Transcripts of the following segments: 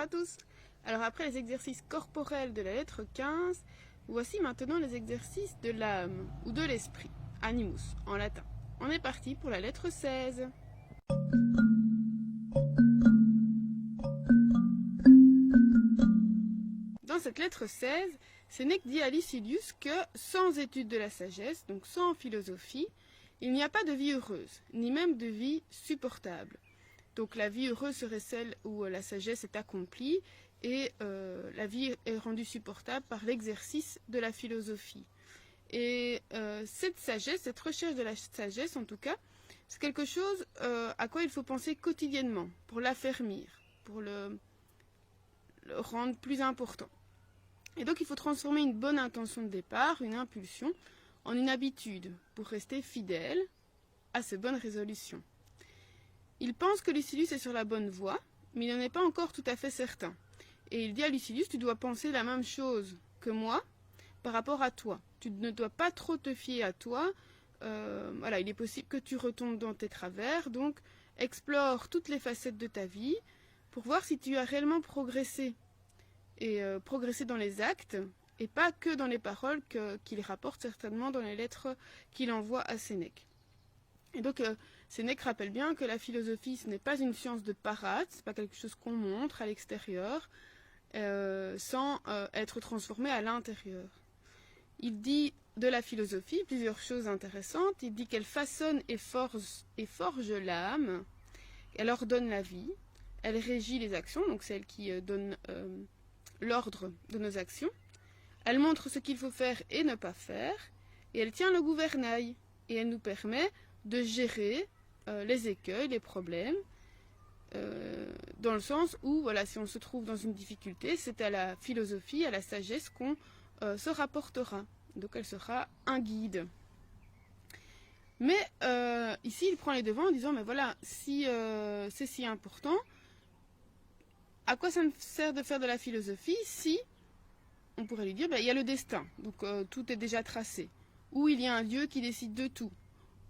à tous. Alors après les exercices corporels de la lettre 15, voici maintenant les exercices de l'âme ou de l'esprit, animus en latin. On est parti pour la lettre 16. Dans cette lettre 16, Sénèque dit à Lucilius que sans étude de la sagesse, donc sans philosophie, il n'y a pas de vie heureuse, ni même de vie supportable. Donc la vie heureuse serait celle où la sagesse est accomplie et la vie est rendue supportable par l'exercice de la philosophie. Et cette sagesse, cette recherche de la sagesse en tout cas, c'est quelque chose à quoi il faut penser quotidiennement pour l'affermir, pour le rendre plus important. Et donc il faut transformer une bonne intention de départ, une impulsion, en une habitude pour rester fidèle à ces bonnes résolutions. Il pense que Lucilius est sur la bonne voie, mais il n'en est pas encore tout à fait certain. Et il dit à Lucilius, tu dois penser la même chose que moi par rapport à toi. Tu ne dois pas trop te fier à toi. Voilà, il est possible que tu retombes dans tes travers, donc explore toutes les facettes de ta vie pour voir si tu as réellement progressé. Et progresser dans les actes, et pas que dans les paroles qu'il rapporte certainement dans les lettres qu'il envoie à Sénèque. Et donc, Sénèque rappelle bien que la philosophie, ce n'est pas une science de parade, ce n'est pas quelque chose qu'on montre à l'extérieur, sans être transformé à l'intérieur. Il dit de la philosophie plusieurs choses intéressantes. Il dit qu'elle façonne et forge l'âme, elle ordonne la vie, elle régit les actions, donc c'est elle qui donne l'ordre de nos actions. Elle montre ce qu'il faut faire et ne pas faire, et elle tient le gouvernail, et elle nous permet de gérer les écueils, les problèmes, dans le sens où, voilà, si on se trouve dans une difficulté, c'est à la philosophie, à la sagesse qu'on se rapportera. Donc elle sera un guide. Mais ici, il prend les devants en disant, mais voilà, si c'est si important, à quoi ça me sert de faire de la philosophie si, on pourrait lui dire, il y a le destin, donc tout est déjà tracé, ou il y a un Dieu qui décide de tout,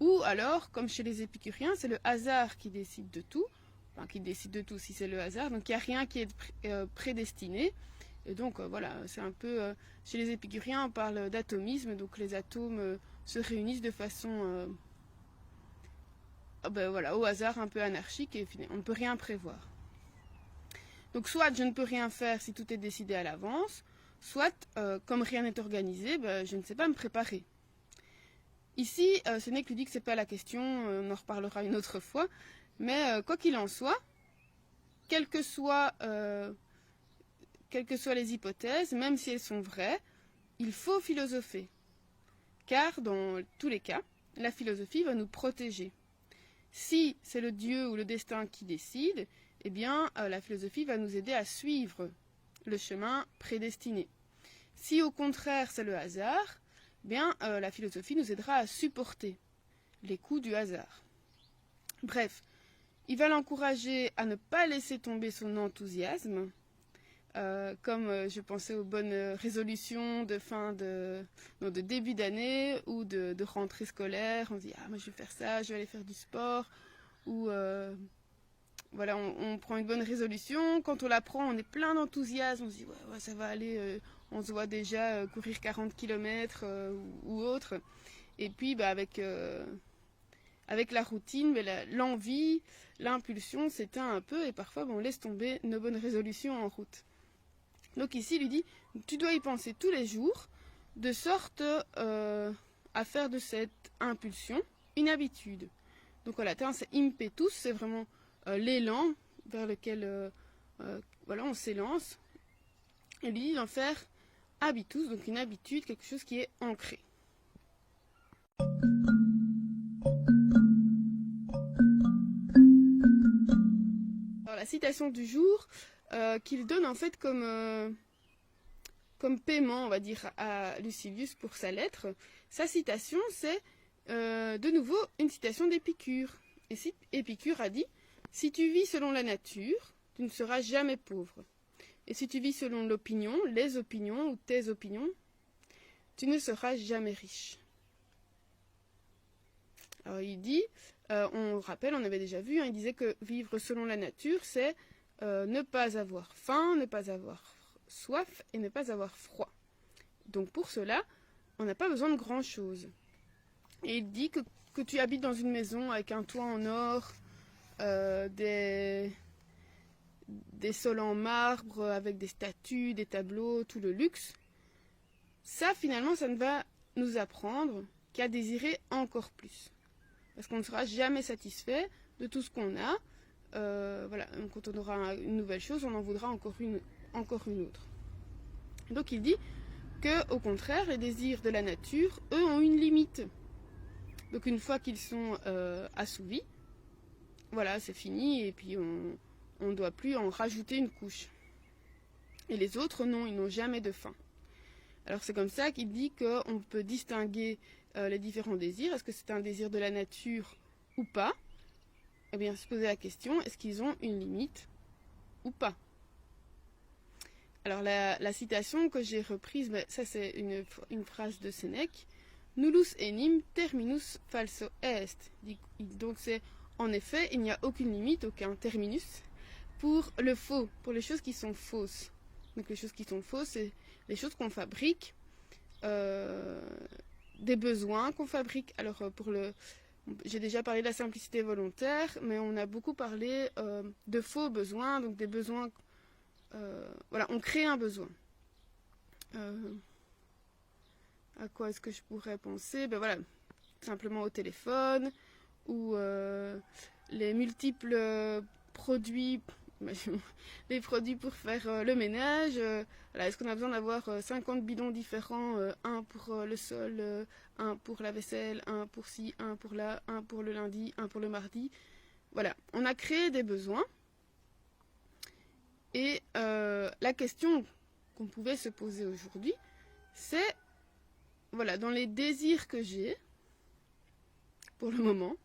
ou alors, comme chez les épicuriens, c'est le hasard qui décide de tout, enfin qui décide de tout si c'est le hasard, donc il n'y a rien qui est prédestiné, et donc voilà, c'est un peu, chez les épicuriens on parle d'atomisme, donc les atomes se réunissent de façon, voilà, au hasard un peu anarchique, et on ne peut rien prévoir. Donc soit je ne peux rien faire si tout est décidé à l'avance, soit, comme rien n'est organisé, je ne sais pas me préparer. Ici, Sénèque lui dit que ce n'est pas la question, on en reparlera une autre fois, mais quoi qu'il en soit, quelles que soient les hypothèses, même si elles sont vraies, il faut philosopher. Car dans tous les cas, la philosophie va nous protéger. Si c'est le Dieu ou le destin qui décide, eh bien, la philosophie va nous aider à suivre le chemin prédestiné. Si au contraire c'est le hasard, eh bien, la philosophie nous aidera à supporter les coups du hasard. Bref, il va l'encourager à ne pas laisser tomber son enthousiasme, comme je pensais aux bonnes résolutions de début d'année ou de rentrée scolaire. On se dit, moi je vais faire ça, je vais aller faire du sport, ou voilà, on prend une bonne résolution, quand on la prend, on est plein d'enthousiasme, on se dit, ouais, ça va aller, on se voit déjà courir 40 km ou autre. Et puis, avec la routine, l'envie, l'impulsion s'éteint un peu, et parfois, on laisse tomber nos bonnes résolutions en route. Donc ici, il lui dit, tu dois y penser tous les jours, de sorte à faire de cette impulsion une habitude. Donc en latin, c'est impetus, c'est vraiment l'élan vers lequel on s'élance. Et lui dit d'en faire habitus, donc une habitude, quelque chose qui est ancré. Alors la citation du jour qu'il donne en fait comme paiement, on va dire, à Lucilius pour sa lettre, sa citation c'est de nouveau une citation d'Épicure. Et Épicure a dit, si tu vis selon la nature, tu ne seras jamais pauvre. Et si tu vis selon l'opinion, les opinions ou tes opinions, tu ne seras jamais riche. Alors il dit, on rappelle, on avait déjà vu, il disait que vivre selon la nature, c'est ne pas avoir faim, ne pas avoir soif et ne pas avoir froid. Donc pour cela, on n'a pas besoin de grand-chose. Et il dit que tu habites dans une maison avec un toit en or, des sols en marbre, avec des statues, des tableaux, tout le luxe. Ça, finalement, ça ne va nous apprendre qu'à désirer encore plus. Parce qu'on ne sera jamais satisfait de tout ce qu'on a. Voilà, quand on aura une nouvelle chose, on en voudra encore une autre. Donc il dit que, au contraire, les désirs de la nature, eux, ont une limite. Donc une fois qu'ils sont assouvis, voilà, c'est fini, et puis on ne doit plus en rajouter une couche. Et les autres, non, ils n'ont jamais de fin. Alors c'est comme ça qu'il dit qu'on peut distinguer les différents désirs. Est-ce que c'est un désir de la nature ou pas? Eh bien, se poser la question, est-ce qu'ils ont une limite ou pas? Alors la citation que j'ai reprise, ça c'est une phrase de Sénèque. Nullus enim terminus falso est. Donc c'est, en effet, il n'y a aucune limite, aucun terminus pour le faux, pour les choses qui sont fausses. Donc les choses qui sont fausses, c'est les choses qu'on fabrique, des besoins qu'on fabrique. Alors j'ai déjà parlé de la simplicité volontaire, mais on a beaucoup parlé de faux besoins, donc des besoins. Voilà, on crée un besoin. À quoi est-ce que je pourrais penser? Ben voilà, simplement au téléphone, ou les multiples produits, les produits pour faire le ménage. Voilà, est-ce qu'on a besoin d'avoir 50 bidons différents, un pour le sol, un pour la vaisselle, un pour ci, un pour là, un pour le lundi, un pour le mardi. Voilà, on a créé des besoins. Et la question qu'on pouvait se poser aujourd'hui, c'est, voilà, dans les désirs que j'ai, pour le moment,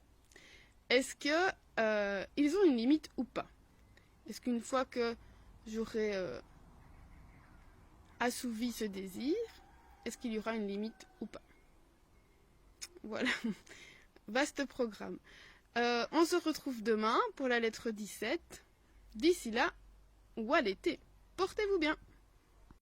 est-ce que ils ont une limite ou pas? Est-ce qu'une fois que j'aurai assouvi ce désir, est-ce qu'il y aura une limite ou pas? Voilà, vaste programme. On se retrouve demain pour la lettre 17. D'ici là, ou à l'été. Portez-vous bien.